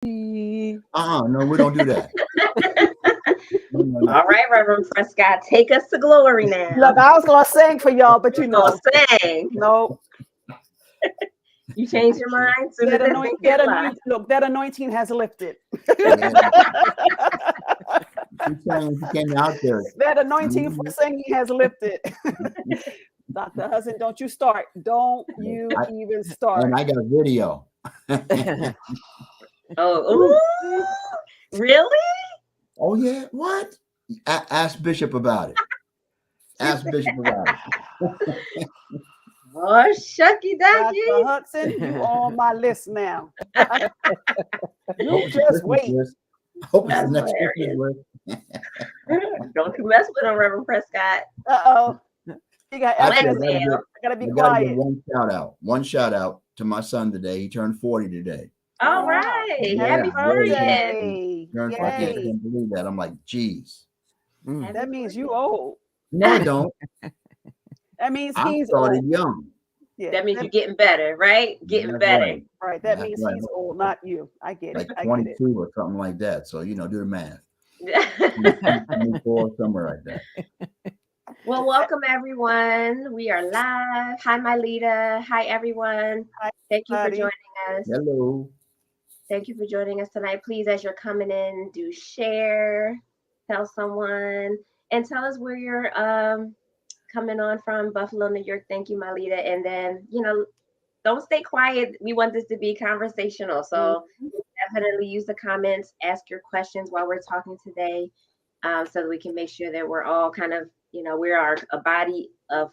No, we don't do that. No. All right, Reverend Prescott, take us to glory now. Look, I was gonna sing for y'all, but you know, Sing. no. You changed your mind. That anointing has lifted. She came out there. That anointing for singing has lifted. Dr. Hudson, don't you start. Don't you even start. And I got a video. Oh, really? Oh, yeah. What? Ask Bishop about it. Ask Bishop about it. Oh, shucky ducky. Dr. Hudson, you on my list now. You just wait. Hope it's the next Christmas. Don't you mess with him, Reverend Prescott. Uh-oh. You got I gotta be quiet. One shout out to my son today. He turned 40 today. All right. Happy birthday. Turned 40. I can't believe that. I'm like, geez. That means you old. No, I don't. That means I he's started old. young. Yeah, that means you're getting better, right? Getting better. Right. That means he's old, not you. I get it. Like 22 or something like that. So, do the math. 24, somewhere like that. Well, welcome everyone. We are live. Hi, Mylita. Hi, everyone. Hi, thank you for joining us. Hello. Thank you for joining us tonight. Please, as you're coming in, do share, tell someone, and tell us where you're coming on from. Buffalo, New York. Thank you, Mylita. And then, don't stay quiet. We want this to be conversational. So definitely use the comments, ask your questions while we're talking today, so that we can make sure that we're all kind of, we are the body of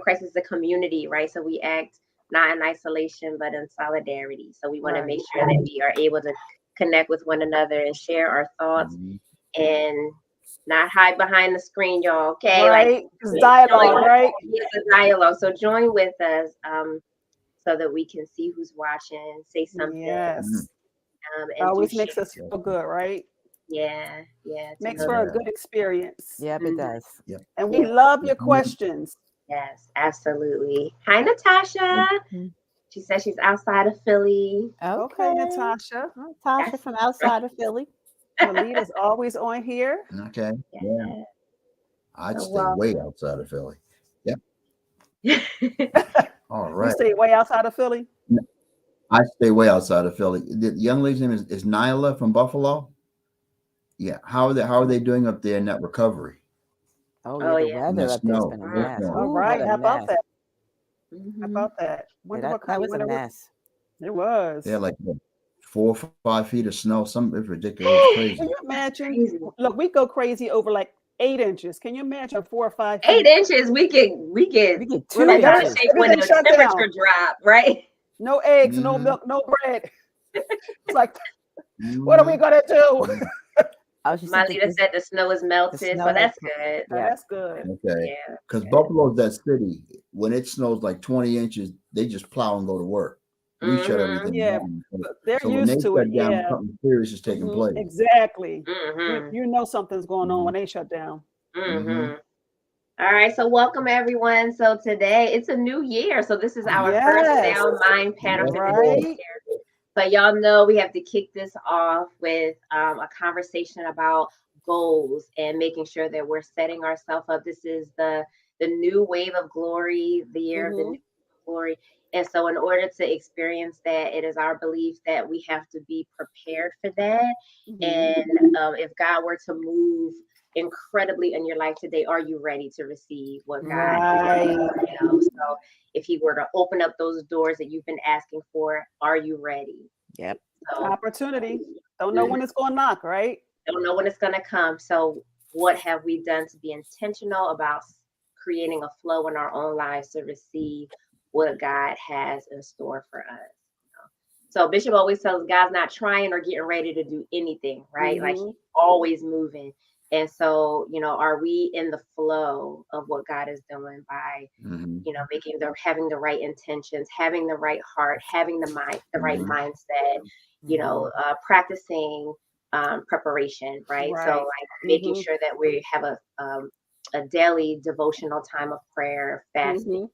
Christ is a community, right? So we act not in isolation, but in solidarity. So we want to make sure that we are able to connect with one another and share our thoughts and not hide behind the screen, y'all. Okay, right? It's dialogue, right? It's a dialogue. So join with us, so that we can see who's watching. Say something. Yes. And always makes us feel good, right? Yeah. Makes for a good experience. Yep, it does. Yep. And we love your questions. Yes, absolutely. Hi, Natasha. She says she's outside of Philly. Okay, Natasha. Natasha from outside of Philly. Melita's always on here. Okay. Yeah. I'd stay way outside of Philly. Yep. All right. You stay way outside of Philly? No, I stay way outside of Philly. The young lady's name is Nyla from Buffalo. Yeah. How are they doing up there in that recovery? Oh yeah. The weather up there's been a mess. All right. How about that? How about that? That was a mess. It was. They're like 4 or 5 feet of snow. It's ridiculous. It's crazy. Can you imagine? Look, we go crazy over like 8 inches. Can you imagine 4 or 5 feet? 8 inches. We get 2 like out of shape when the temperature drop, right? No eggs, no milk, no bread. It's like, what are we gonna do? Mylita said the snow is melted, so that's good. That's good. Okay. Because Buffalo's that city. When it snows like 20 inches, they just plow and go to work. We shut everything down. They're used to it. Something serious is taking place. Exactly. You know something's going on when they shut down. All right, so welcome everyone. So today it's a new year, so this is our first SoundMind Panel for the year. But y'all know we have to kick this off with a conversation about goals and making sure that we're setting ourselves up. This is the new wave of glory, the year of the new glory. And so in order to experience that, it is our belief that we have to be prepared for that. And if God were to move incredibly in your life today, are you ready to receive what God So if he were to open up those doors that you've been asking for, are you ready? Yep. So, opportunity. Don't know when it's going to knock, right? Don't know when it's going to come. So what have we done to be intentional about creating a flow in our own lives to receive what God has in store for us? So Bishop always tells God's not trying or getting ready to do anything, right? Like he's always moving. And so, are we in the flow of what God is doing by, having the right intentions, having the right heart, having the right mindset, practicing preparation, right? So like making sure that we have a daily devotional time of prayer, fasting,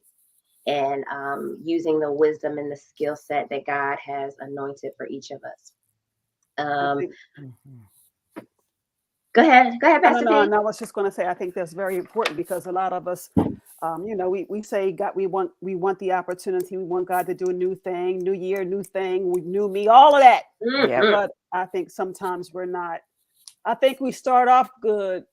and using the wisdom and the skill set that God has anointed for each of us. Go ahead, Pastor No, P. I was just going to say, I think that's very important because a lot of us, we say God, we want the opportunity, we want God to do a new thing, new year, new thing, new me, all of that. Mm-hmm. But I think sometimes we're not. I think we start off good,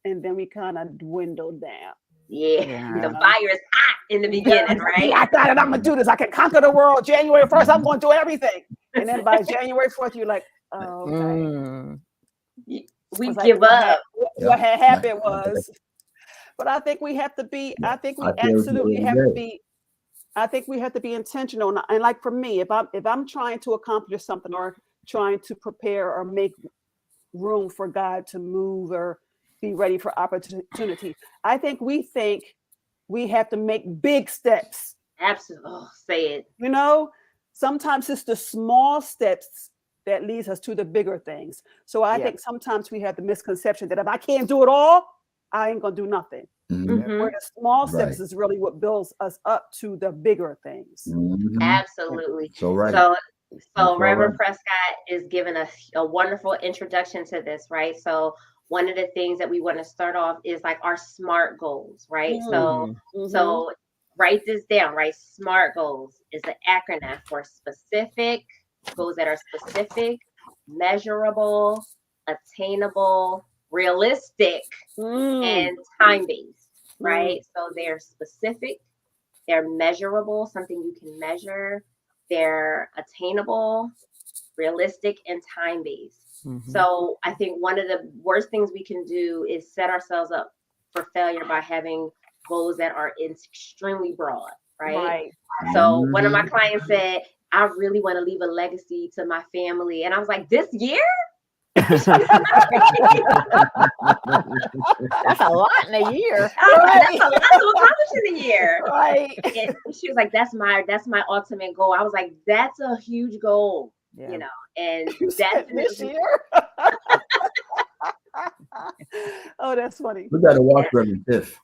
and then we kind of dwindle down. Yeah, the fire is hot in the beginning, right? I got it. I'm gonna do this. I can conquer the world. January 1st, I'm going to do everything. And then by January 4th, you're like, oh, okay. We give up. What had happened was, but I think we have to be. I think we absolutely have to be. I think we have to be intentional. And like for me, if I'm trying to accomplish something or trying to prepare or make room for God to move or be ready for opportunity, I think we have to make big steps. Absolutely. Oh, say it. Sometimes it's the small steps that leads us to the bigger things. So I think sometimes we have the misconception that if I can't do it all, I ain't gonna do nothing. Mm-hmm. Where the small steps is really what builds us up to the bigger things. Mm-hmm. Absolutely. So right. So Reverend Prescott is giving us a wonderful introduction to this, right? So one of the things that we want to start off is like our SMART goals, right? So write this down, right? SMART goals is an acronym for specific, goals that are specific, measurable, attainable, realistic, and time-based, right? So they're specific, they're measurable, something you can measure, they're attainable, realistic, and time-based. So I think one of the worst things we can do is set ourselves up for failure by having goals that are extremely broad, right? So one of my clients said, I really want to leave a legacy to my family. And I was like, this year? That's a lot in a year. That's a lot to accomplish in a year. Right. And she was like, that's my ultimate goal. I was like, that's a huge goal, and this year. Oh, that's funny. We got to watch Reverend Tiff.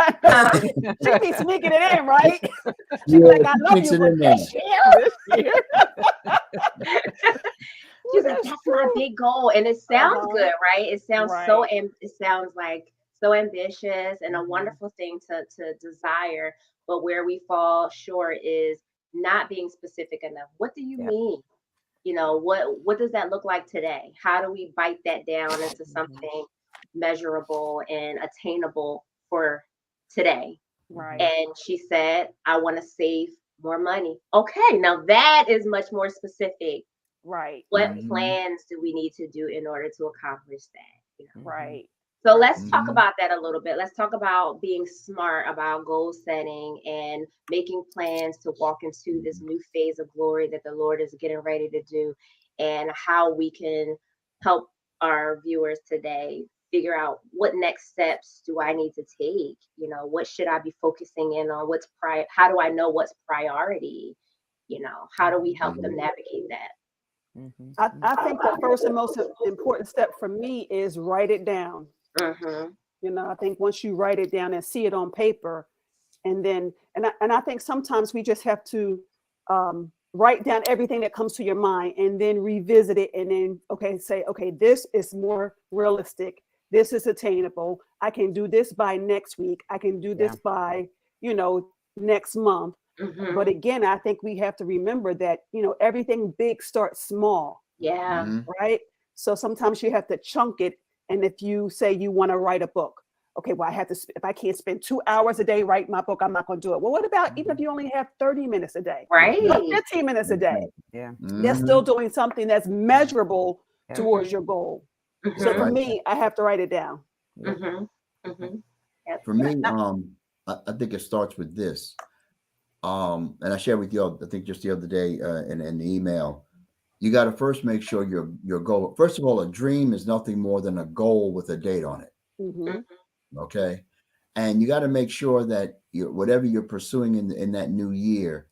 She be sneaking it in, right? She's like, I love you, but this year. She's like, that's my big goal. And it sounds good, right? It sounds it sounds like so ambitious and a wonderful thing to desire. But where we fall short is not being specific enough. What do you mean? What does that look like today? How do we bite that down into something measurable and attainable for today? Right. And she said, I want to save more money. Okay, now that is much more specific. Right. What plans do we need to do in order to accomplish that? Right. So let's talk about that a little bit. Let's talk about being smart about goal setting and making plans to walk into this new phase of glory that the Lord is getting ready to do, and how we can help our viewers today figure out what next steps do I need to take? What should I be focusing in on? How do I know what's priority? How do we help them navigate that? I think the first and most important step for me is write it down. I think once you write it down and see it on paper, and then I think sometimes we just have to write down everything that comes to your mind and then revisit it and then say, this is more realistic. This is attainable. I can do this by next week. I can do this by, next month. But again, I think we have to remember that, everything big starts small. Yeah. Right. So sometimes you have to chunk it. And if you say you want to write a book, okay, well, if I can't spend 2 hours a day writing my book, I'm not going to do it. Well, what about even if you only have 30 minutes a day? Right. Or 15 minutes a day. Yeah. They're still doing something that's measurable towards your goal. So for me, I have to write it down. For me, I think it starts with this. And I shared with you, I think just the other day in the email, you got to first make sure your goal. First of all, a dream is nothing more than a goal with a date on it. Okay. And you got to make sure that whatever you're pursuing in that new year,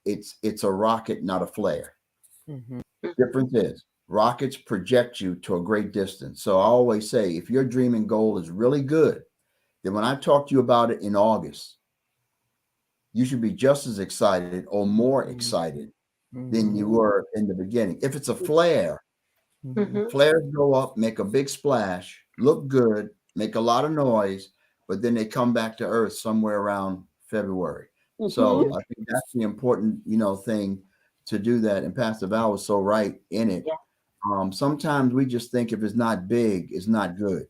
it's a rocket, not a flare. Difference is rockets project you to a great distance. So I always say, if your dream and goal is really good, then when I talk to you about it in August, you should be just as excited or more excited than you were in the beginning. If it's a flare, Mhm. Flares go up, make a big splash, look good, make a lot of noise, but then they come back to Earth somewhere around February. So I think that's the important, thing to do that. And Pastor Val was so right in it. Yeah. Sometimes we just think if it's not big, it's not good.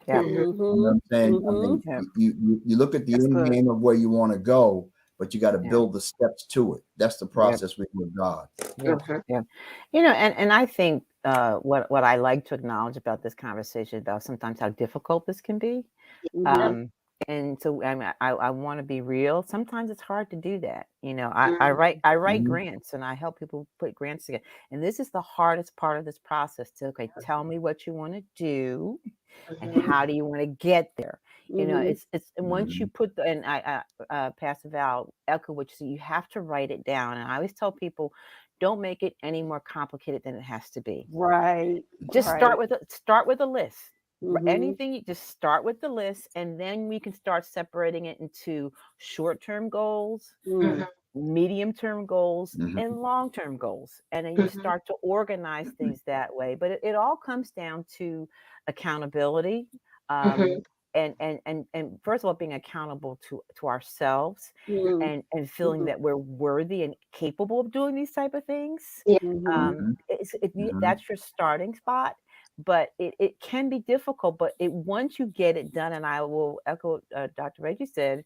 Yeah. Mhm. You know what I'm saying? I mean, Yeah. you look at the That's end good. game of where you want to go, but you got to Yeah. build the steps to it. That's the process with God. Yeah. Mhm. Yeah. And I think what I like to acknowledge about this conversation about sometimes how difficult this can be. Mhm. And so I mean, I want to be real. Sometimes it's hard to do that. I Mhm. write Mhm. grants and I help people put grants together. And this is the hardest part of this process to tell me what you want to do and Mhm. how do you want to get there. Mhm. It's and once you put the and I Pastor Val echo what you say, you have to write it down. And I always tell people, don't make it any more complicated than it has to be. Right. Just Right. start with a list. Mhm. Anything, you just start with the list, and then we can start separating it into short-term goals, Mm. medium-term goals, Mhm. and long-term goals. And then you Mhm. start to organize things that way. But it all comes down to accountability. Mhm. And first of all, being accountable to ourselves Mm. and feeling that we're worthy and capable of doing these type of things. Yeah. Mhm. That's your starting spot, but it can be difficult. But once you get it done, and I will echo Dr. Reggie said,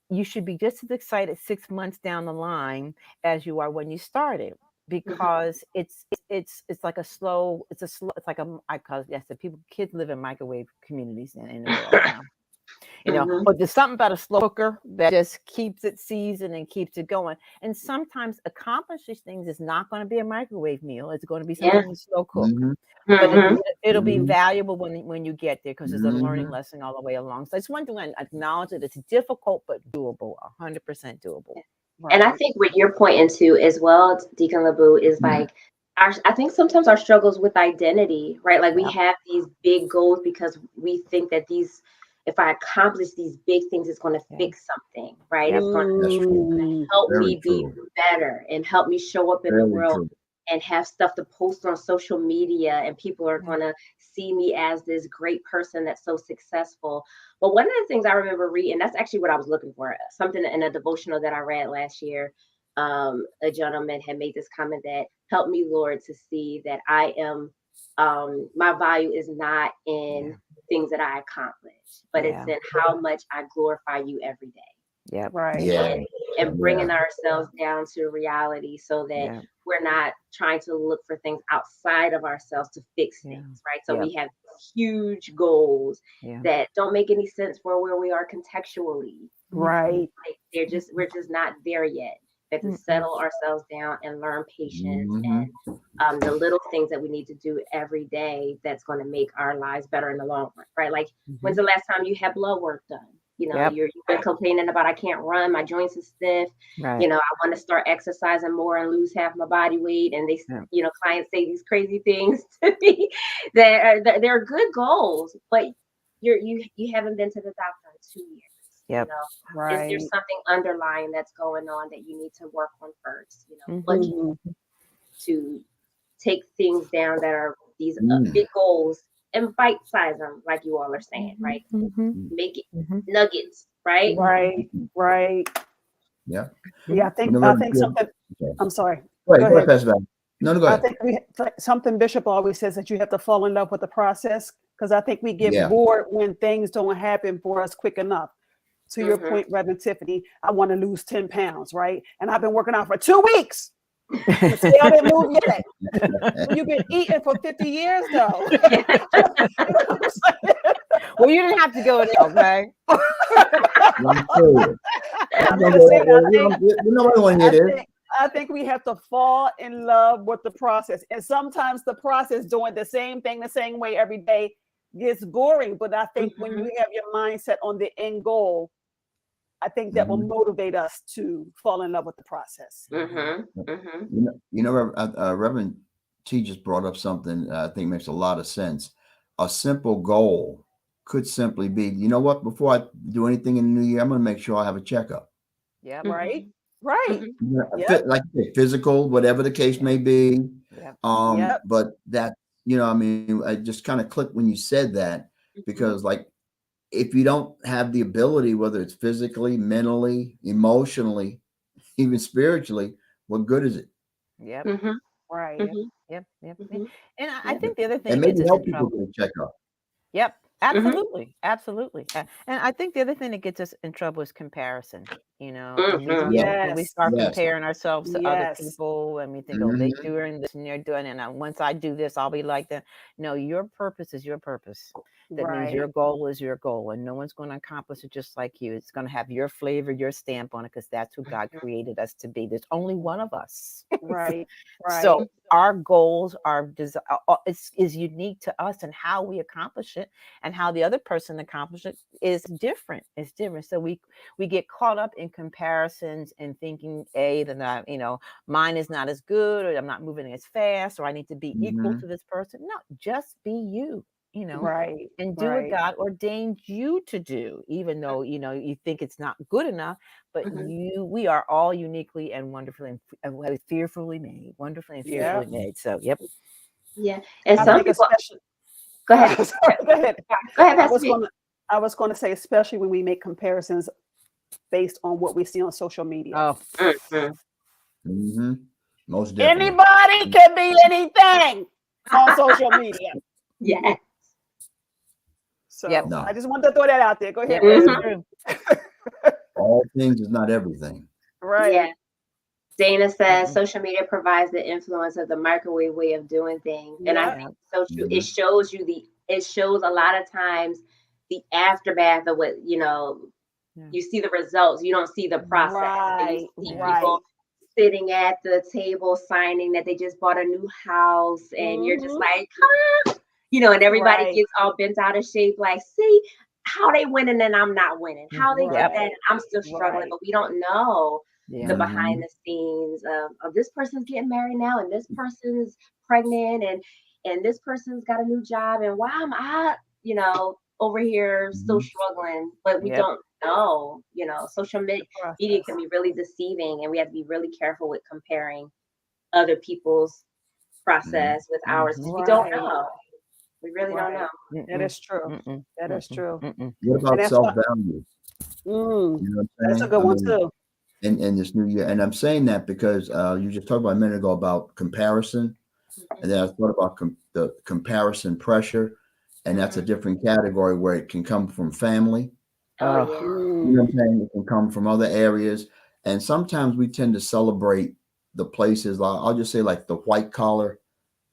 you should be just as excited 6 months down the line as you are when you started, Mhm. because it's like a slow, it's like I call it, yes, the kids live in microwave communities in the world now. Mhm. But there's something about a slow cooker that just keeps it seasoned and keeps it going. And sometimes accomplish these things is not going to be a microwave meal. It's going to be Yeah. something you slow cook. Mhm. But Mhm. it'll be Mhm. valuable when you get there, because there's a learning Mhm. lesson all the way along. So I just want to acknowledge that it's difficult but doable, 100% doable. And I Right. think what you're pointing to as well, Deacon Labu, is like I think sometimes our struggles with identity, right? Like we Yep. have these big goals because we think that if I accomplish these big things, it's going to Yeah. fix something, right? Yep. It's going That's true. to help Very me be true. better and help me show up in the Very world true. and have stuff to post on social media, and people are Yeah. going to see me as this great person that's so successful. But one of the things I remember reading, that's actually what I was looking for, something in a devotional that I read last year. A gentleman had made this comment that help me, Lord, to see that I am, my value is not in things that I accomplish, but it's in how much I glorify you every day. Yep. Right. Yeah. And bringing ourselves down to reality so that we're not trying to look for things outside of ourselves to fix things, right? So we have huge goals that don't make any sense for where we are contextually. Right. Like we're just not there yet. We have to settle ourselves down and learn patience and the little things that we need to do every day that's going to make our lives better in the long run, right? Like, when's the last time you had blood work done? You've been complaining about I can't run, my joints are stiff. Right. I want to start exercising more and lose half my body weight. And they, clients say these crazy things to me that they're good goals, but you haven't been to the doctor in 2 years. Yep. Right. Is there something underlying that's going on that you need to work on first? But to take things down that are these big goals and bite size them, like you all are saying, right? Make it nuggets, right? Right. Right. Yeah. Yeah. I think something. I'm sorry. Go ahead, Pastor Val. No, go ahead. I think something Bishop always says, that you have to fall in love with the process, because I think we get bored when things don't happen for us quick enough. To your point, Reverend Tiffany, I want to lose 10 pounds, right? And I've been working out for 2 weeks. Still didn't move yet. Well, you've been eating for 50 years, though. Well, you didn't have to go there, okay? I think we have to fall in love with the process. And sometimes the process, doing the same thing the same way every day, gets boring. But I think when you have your mindset on the end goal, I think that will motivate us to fall in love with the process. Reverend T just brought up something I think makes a lot of sense. A simple goal could simply be, you know what, before I do anything in the new year, I'm going to make sure I have a checkup. Yeah. Right. Right. Like physical, whatever the case may be. But that's I mean, I just kind of clicked when you said that, because like, if you don't have the ability, whether it's physically, mentally, emotionally, even spiritually, what good is it? Yep. Mhm. Right. Mhm. Yep. Mhm. And I Yeah. think the other thing And that gets maybe us in help people trouble. get a checkup. Yep, Mhm. absolutely. And I think the other thing that gets us in trouble is comparison. And we Mhm. Yes, when we Yes. start yes. comparing ourselves to other Yes. people, and we think, oh, they Hmm. doing this and they're doing it, and once I do this, I'll be like them. No, your purpose is your purpose. That means your Right. goal is your goal, and no one's going to accomplish it just like you. It's going to have your flavor, your stamp on it, because that's who God created us to be. There's only one of us. Right. Right. So our goals is unique to us, and how we accomplish it and how the other person accomplishes it is different. It's different. So we get caught up in comparisons and thinking that mine is not as good, or I'm not moving as fast, or I need to be equal Hmm. to this person. No, just be you. Right. And do what Right. God ordained you to do, even though you think it's not good enough. But Mhm. we are all uniquely and wonderfully and fearfully made, wonderfully and Yeah. fearfully made. So, yep. Yeah. And I some think people especially. go ahead. Sorry, go ahead. Go ahead, I Pastor was B. going to. I was going to say, especially when we make comparisons based on what we see on social media. Oh, Mhm. Hmm. Most definitely. Anybody can be anything on social media. Yeah. yep, So I No, just wanted to throw that out there. Go ahead, yep. That's Rev. Mhm. true. all things is not everything. Yeah. Right. Dana says Mhm. social media provides the influence of the microwave way of doing things. And I Yep. think Yep. it's so true. Hmm. It shows a lot of times the aftermath of what, Yeah. you see the results, you don't see the process. And you Right. see Yeah. Right. people sitting at the table signing that they just bought a new house, and you're just Hmm. like, and everybody Right. gets all bent out of shape, like, see how they winning and I'm not winning, how they did Yep. that Right. and I'm still struggling, Right. but we don't know Yeah. the Hmm. behind the scenes of this person's getting married now, and this person's pregnant, and this person's got a new job, and why am I, over here still Hmm. struggling, but we Yep. don't know. Social The media process. can be really deceiving, and we have to be really careful with comparing other people's Hmm. process with ours, Mhm. because we don't Right. know. We really don't know. Right. That Mm-mm. is true. Mm-mm. That is Mm-mm. true. Mm-mm. What And about that's why. self-value? Mm, You know what I'm that's a saying? good I one mean, too. in this new year, and I'm saying that because you just talked about a minute ago about comparison, and then I thought about the comparison pressure, and that's a Mhm. different category where it can come from family. Oh Oh, yeah. You know Mm, what I'm saying? It can come from other areas, and sometimes we tend to celebrate the places. I'll just say like the white collar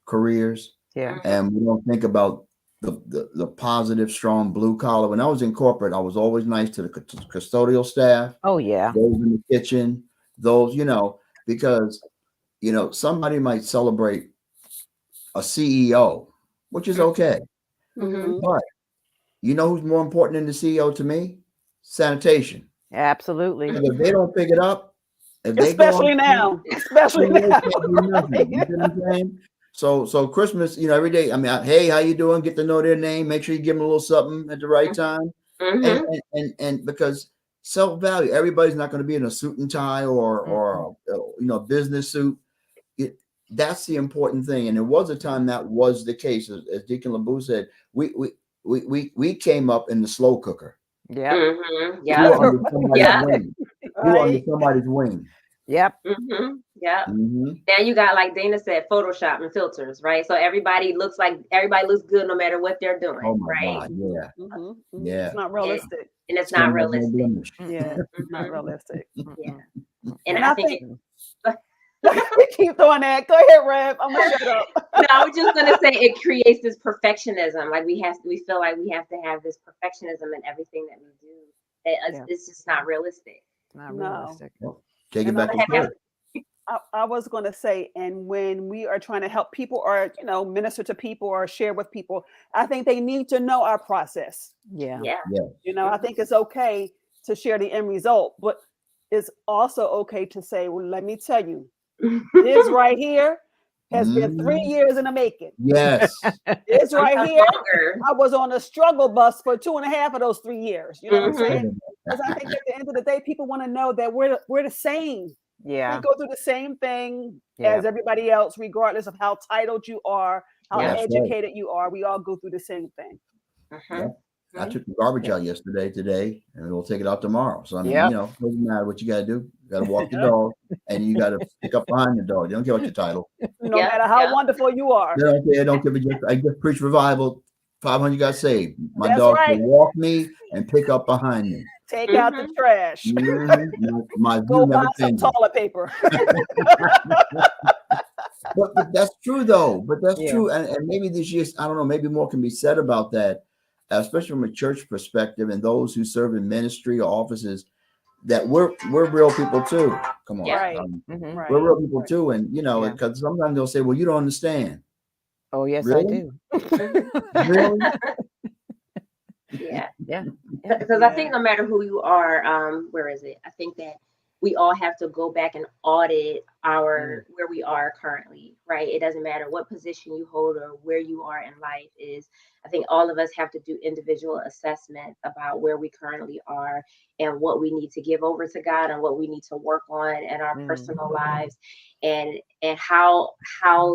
careers, yeah. Mhm. and we don't think about the positive, strong blue collar. When I was in corporate, I was always nice to the custodial staff, Oh, yeah. those in the kitchen, those, because somebody might celebrate a CEO, which is okay, Mhm. hmm but you know who's more important than the CEO to me? Sanitation. Absolutely. Because if they don't pick it up, if they go on Especially street, now. Especially then they now. can't do nothing. You Right. see what I'm saying? So Christmas, every day. I mean, hey, how you doing? Get to know their name. Make sure you give them a little something at the right time, and Mhm. and because self value, everybody's not going to be in a suit and tie or business suit. It, that's the important thing. And there was a time that was the case, as Deacon LeBou said. We came up in the slow cooker. Yep. Mhm. We were Yep. under somebody's Yep. wing. We were under Right. somebody's wing. Yep. Mhm. Yep. Hmm. Now you got, like Dana said, Photoshop and filters, right? So everybody looks good no matter what they're doing, Oh my right? God. hmm Yeah. hmm It's Yeah. not And, realistic. and it's not Skin like no realistic. blemish. Yeah, Mm-mm. not Mhm. realistic. Yeah. Mm-mm. And And I I think think Mm-mm. we keep doing that. Go ahead, Rev. I'm gonna shut up. no, I was just gonna say it creates this perfectionism. Like we feel like we have to have this perfectionism in everything that we do. Yeah. It's just not realistic. It's not No. realistic. Well, take it And I back Go to ahead, church. Pastor. I was going to say, and when we are trying to help people or, minister to people or share with people, I think they need to know our process. Yeah. Yeah. Yeah. I Mhm. think it's okay to share the end result, but it's also okay to say, well, let me tell you, this right here has been 3 years in the making. Yes. This right Sometimes here, longer. I was on a struggle bus for 2.5 of those 3 years. You know what I'm Mhm. saying? Because I think at the end of the day, people want to know that we're the same. We Yeah. go through the same thing Yeah. as everybody else, regardless of how titled you are, how Yeah. educated you are. We all go through the same thing. Yeah. I took the garbage out today, and we'll take it out tomorrow. So I mean, Yep. doesn't matter what you got to do. You got to walk the dog, and you got to pick up behind the dog. You don't care what your title. No matter how wonderful you are. They don't care. Don't care. I just preach revival. 500 got saved. My That's dog right. will walk me and pick up behind me. Take out the trash. My Go view buy never some changes. toilet paper. But that's true though. But that's Yeah. true. And maybe this year, I don't know, maybe more can be said about that, especially from a church perspective and those who serve in ministry or offices, that we're real people too. Come on. Yeah. Right. Mhm. We're real people Right. too. And Yeah. because sometimes they'll say, well, you don't understand. Oh, yes, Really? I do. Really? Yeah. Yeah. Because I think no matter who you are, where is it? I think that we all have to go back and audit where we are currently, right? It doesn't matter what position you hold or where you are in life is. I think all of us have to do individual assessment about where we currently are and what we need to give over to God and what we need to work on in our personal lives, and how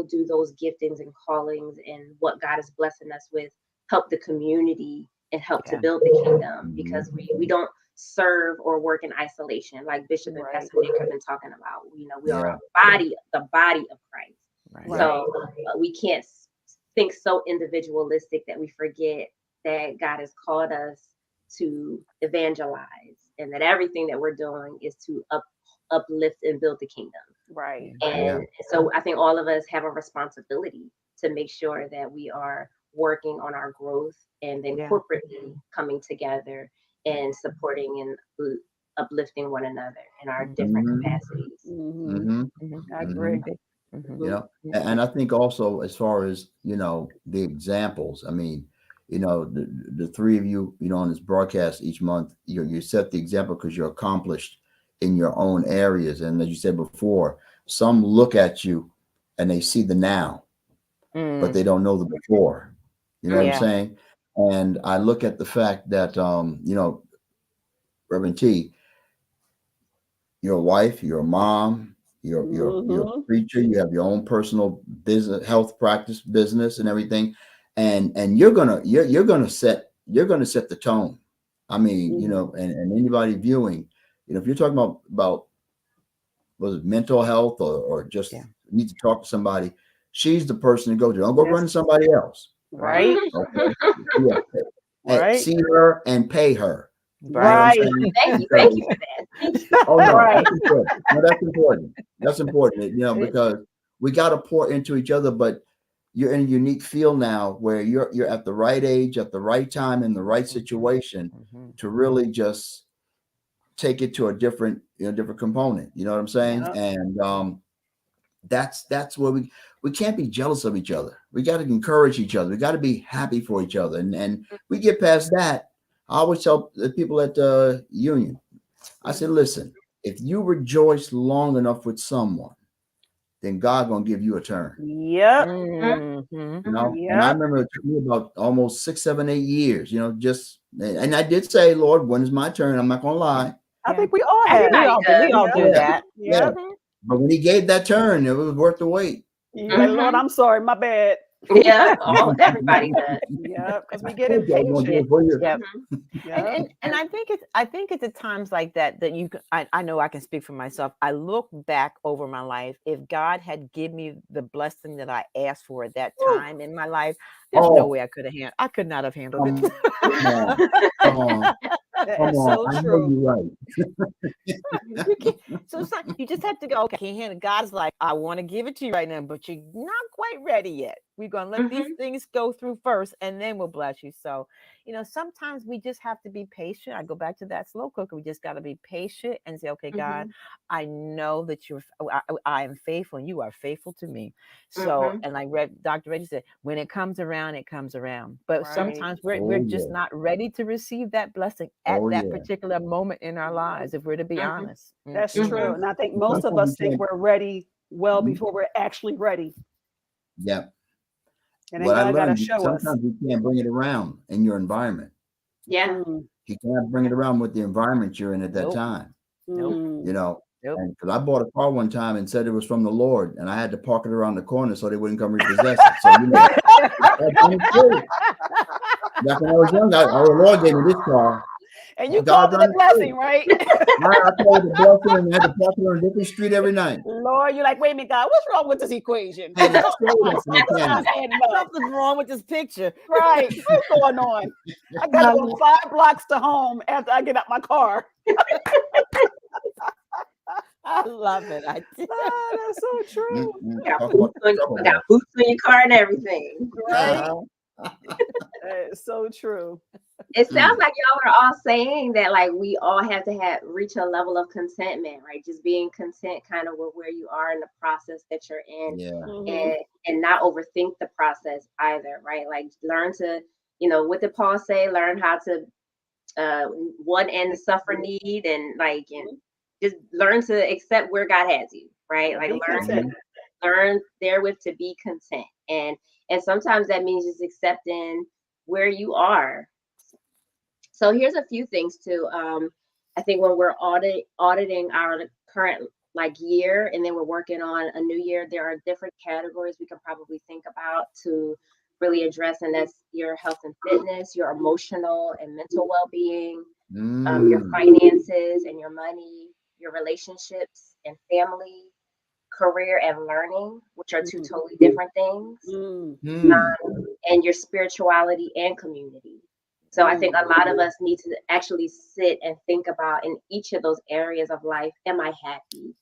do those giftings and callings and what God is blessing us with help the community and help to build the kingdom, because we don't serve or work in isolation, like Bishop and Pastor Nick have been talking about. We are the body of Christ. Right. So we can't think so individualistic that we forget that God has called us to evangelize and that everything that we're doing is to uplift and build the kingdom. Right. And so I think all of us have a responsibility to make sure that we are working on our growth and then corporately coming together and supporting and uplifting one another in our different capacities. I agree. And I think also as far as the examples, I mean, the three of you, on this broadcast each month, you set the example because you're accomplished in your own areas. And as you said before, some look at you and they see the now, but they don't know the before. You know what I'm saying? And I look at the fact that, Reverend T, you're a wife, you're a mom, you're a preacher, you have your own personal business, health practice business and everything. And you're gonna set the tone. I mean, and anybody viewing, if you're talking about was it mental health or just need to talk to somebody, she's the person to go to. Don't go run to somebody else. Right. Okay. Right. See her and pay her. Right. Thank you for that. Oh no, right. That's important. That's important. Because we got to pour into each other, but you're in a unique field now where you're at the right age, at the right time, in the right situation to really just take it to a different component. You know what I'm saying? And that's where we can't be jealous of each other. We got to encourage each other. We got to be happy for each other. And we get past that. I always tell the people at the union, I said, listen, if you rejoice long enough with someone, then God gonna give you a turn. Yep. And I remember it took me about almost 6, 7, 8 years, and I did say, Lord, when is my turn? I'm not gonna lie. I think we all have. We all do that. Yeah. But when he gave that turn, it was worth the wait. You're like, Lord, I'm sorry, my bad. Yeah, everybody does. Yeah, because we get impatient. And I think it's at times like that you can, I know I can speak for myself. I look back over my life. If God had given me the blessing that I asked for at that time in my life, there's no way I could not have handled it. Come on. That's so true. So it's like you just have to go, okay, I can't handle it. God's like, I want to give it to you right now, but you're not quite ready yet. We're going to let these things go through first, and then we'll bless you. So, sometimes we just have to be patient. I go back to that slow cooker. We just got to be patient and say, okay, God, I know that I am faithful and you are faithful to me. So, and like Dr. Reggie said, when it comes around, it comes around. But sometimes we're just not ready to receive that blessing at that particular moment in our lives, if we're to be honest. That's true. And I think most of us think we're ready well before we're actually ready. Yeah. And then God gotta show us. Sometimes you can't bring it around in your environment. Yeah. You can't bring it around with the environment you're in at that time. And because I bought a car one time and said it was from the Lord, and I had to park it around the corner so they wouldn't come repossess it. So Back when I was young, our Lord gave me this car. And you called it a blessing, right? I called it a blessing and had to park it on a different street every night. Lord, you're like, wait a minute, God, what's wrong with this equation? And it's so Something's wrong with this picture. Right. What's going on? I got to go 5 blocks to home after I get out my car. I love it. That's so true. Got boots on your car and everything. Right? It's so true. It sounds like y'all are all saying that like we all have to reach a level of contentment, right? Just being content kind of with where you are in the process that you're in, and not overthink the process either, right? Like learn to, what did Paul say? Learn how to one end suffer need, and just learn to accept where God has you, right? Like learn therewith to be content, and sometimes that means just accepting where you are. So here's a few things too. I think when we're auditing our current year, and then we're working on a new year, there are different categories we can probably think about to really address, and that's your health and fitness, your emotional and mental well-being, your finances and your money, your relationships and family, career and learning, which are two totally different things, and your spirituality and community. So I think a lot of us need to actually sit and think about, in each of those areas of life, am I happy?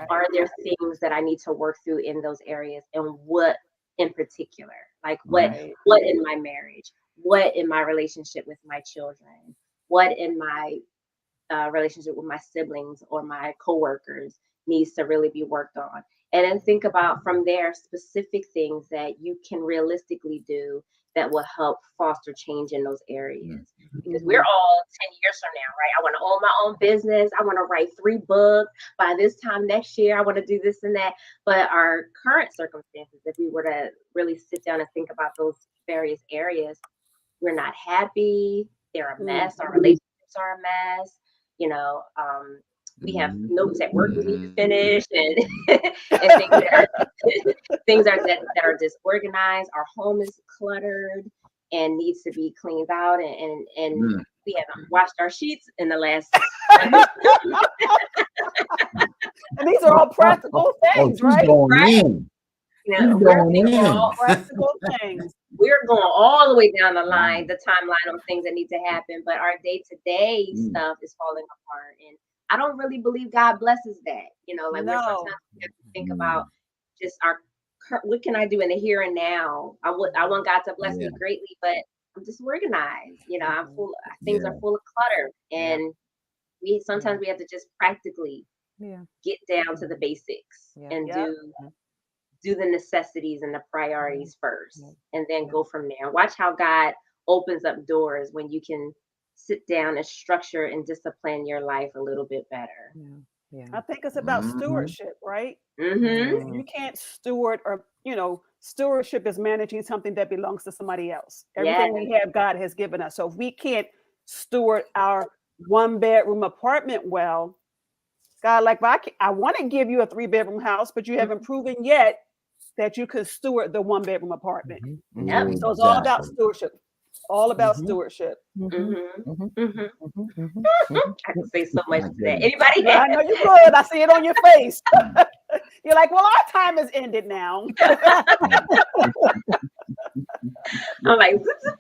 Are there things that I need to work through in those areas, and what in particular? Like what in my marriage? What in my relationship with my children? What in my relationship with my siblings or my coworkers needs to really be worked on? And then think about from there specific things that you can realistically do that will help foster change in those areas. Because we're all 10 years from now, right? I want to own my own business. I want to write 3 books by this time next year. I want to do this and that. But our current circumstances, if we were to really sit down and think about those various areas, we're not happy. They're a mess. Our relationships are a mess. We have notes at work we need to finish, and things that are disorganized. Our home is cluttered and needs to be cleaned out, and we haven't washed our sheets in the last. And these are all practical things, right? All practical things. We're going all the way down the line, the timeline of things that need to happen, but our day-to-day stuff is falling apart, and I don't really believe God blesses that. Sometimes we have to think about just what can I do in the here and now? I want God to bless me greatly, but I'm disorganized. Things are full of clutter, and sometimes we have to just practically get down to the basics and do the necessities and the priorities first, and then go from there. Watch how God opens up doors when you can sit down and structure and discipline your life a little bit better. I think it's about stewardship, right? You can't steward, or stewardship is managing something that belongs to somebody else. Everything we have, God has given us. So if we can't steward our 1-bedroom apartment well, God, I want to give you a 3-bedroom house, but you haven't proven yet that you could steward the 1-bedroom apartment. So it's all about stewardship. All about stewardship. I can say so much to that. Anybody? I know you could. I see it on your face. You're like, well, our time has ended now. I'm like,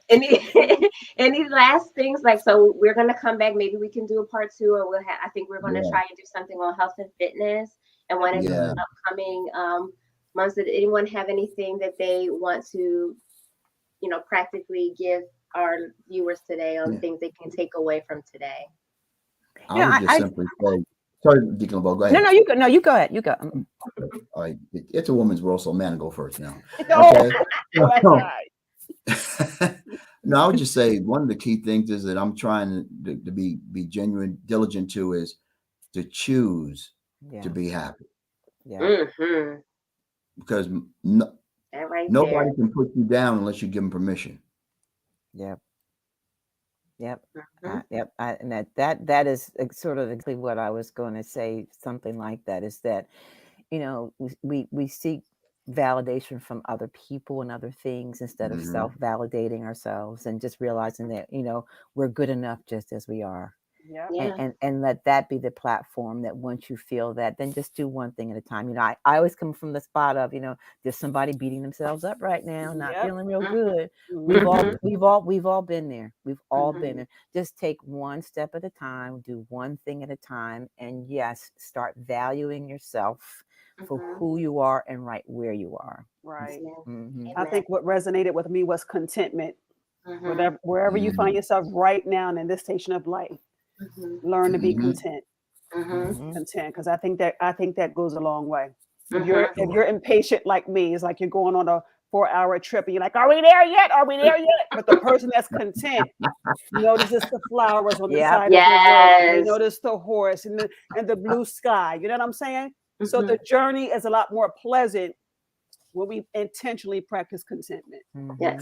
any last things? So we're gonna come back. Maybe we can do a part 2, or I think we're gonna try and do something on health and fitness. And one of the upcoming months, did anyone have anything that they want to, practically give our viewers today on things they can take away from today? I would just simply say, sorry, Deacon Bo, go ahead. No, you go. No, you go ahead. You go. All right, it's a woman's world, so man, go first now. Okay. No, I would just say one of the key things is that I'm trying to be genuine, diligent to, is to choose to be happy. Because nobody can put you down unless you give them permission. Yep. And that is sort of exactly what I was going to say. Something like that is that, we seek validation from other people and other things instead of self-validating ourselves, and just realizing that, we're good enough just as we are. And let that be the platform that once you feel that, then just do one thing at a time. I always come from the spot of, there's somebody beating themselves up right now, not feeling real good. We've all been there. We've all been there. Just take one step at a time, do one thing at a time, and yes, start valuing yourself for who you are and right where you are. Right. I think what resonated with me was contentment. Wherever you find yourself right now in this station of life, learn to be content. Content, because I think that goes a long way. If you're impatient like me, it's like you're going on a 4-hour trip and you're like, are we there yet? Are we there yet? But the person that's content notices the flowers on the side of the road. They notice the horse and the blue sky. You know what I'm saying? So the journey is a lot more pleasant when we intentionally practice contentment.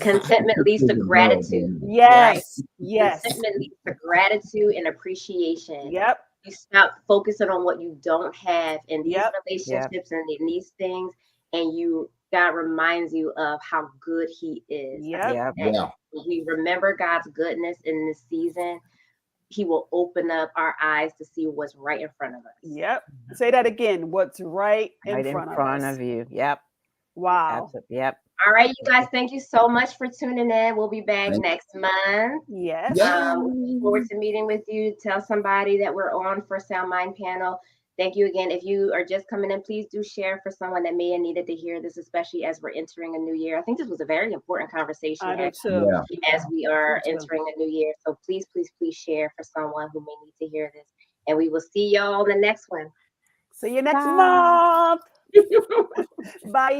Contentment leads to gratitude. Yes. Contentment leads to gratitude and appreciation. You stop focusing on what you don't have in these relationships and in these things, and God reminds you of how good He is. We remember God's goodness in this season. He will open up our eyes to see what's right in front of us. Say that again. What's right in front of you. Wow. Absolutely. All right, you guys, thank you so much for tuning in. We'll be back next month. Looking forward to meeting with you. Tell somebody that we're on for SoundMind Panel. Thank you again. If you are just coming in, please do share for someone that may have needed to hear this, especially as we're entering a new year. I think this was a very important conversation as we are entering a new year. So please, please, please share for someone who may need to hear this. And we will see y'all in the next one. See you next month. Bye.